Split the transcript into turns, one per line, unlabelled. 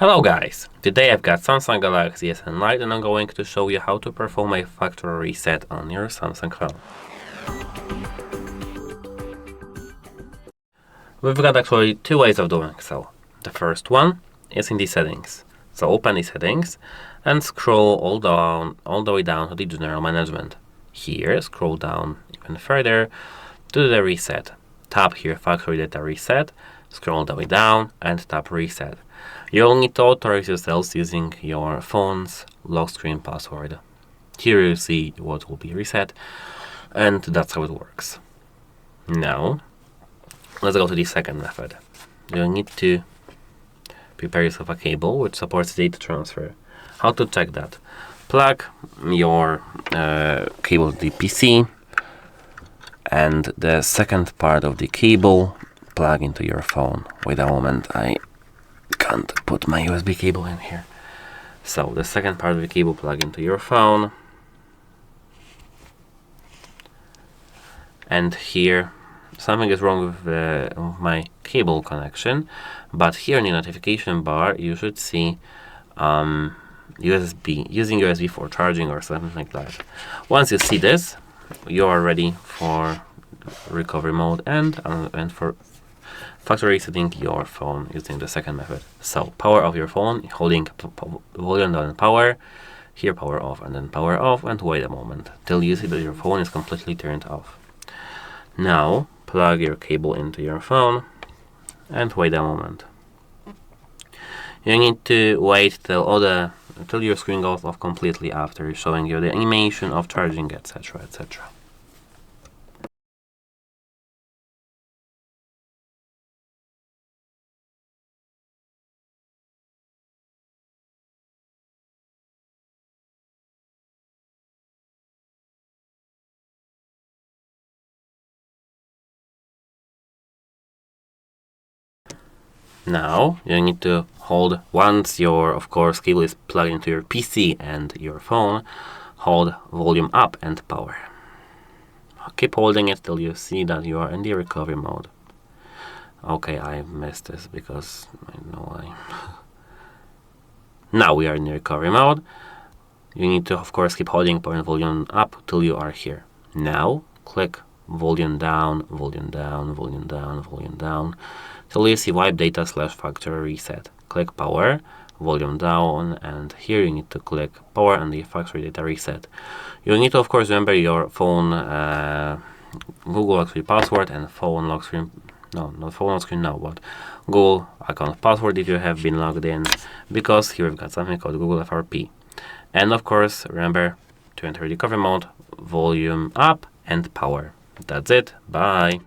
Hello guys! Today I've got Samsung Galaxy S10 Lite and I'm going to show you how to perform a factory reset on your Samsung phone. We've got actually two ways of doing so. The first one is in the settings. So open the settings and scroll all the way down to the general management. Here, scroll down even further to the reset. Tap here factory data reset, scroll all the way down and tap reset. You'll need to authorize yourselves using your phone's lock screen password. Here you see what will be reset, and that's how it works. Now, let's go to the second method. You'll need to prepare yourself a cable which supports data transfer. How to check that? Plug your cable to the PC, and the second part of the cable plug into your phone. Wait a moment, I can't put my USB cable in here. So the second part of the cable plug into your phone, and here something is wrong with my cable connection, but here in the notification bar you should see USB, using USB for charging or something like that. Once you see this, you are ready for recovery mode and for factory resetting your phone using the second method. So power off your phone, holding volume down and power, here power off and then power off, and wait a moment till you see that your phone is completely turned off. Now plug your cable into your phone and wait a moment. You need to wait till your screen goes off completely after showing you the animation of charging, etc, etc. Now you need to hold, once your cable is plugged into your PC and your phone, hold volume up and power. Keep holding it till you see that you are in the recovery mode. Okay, I missed this because I know why. Now we are in the recovery mode. You need to keep holding power and volume up till you are here. Now click volume down, volume down, volume down, volume down, till you see wipe data / factory reset. Click power, volume down, and here you need to click power and the factory data reset. You need to remember your phone Google lock screen password and phone lock screen, no, not phone lock screen now, but Google account password if you have been logged in, because here we've got something called Google FRP. And remember to enter recovery mode, volume up and power. That's it. Bye.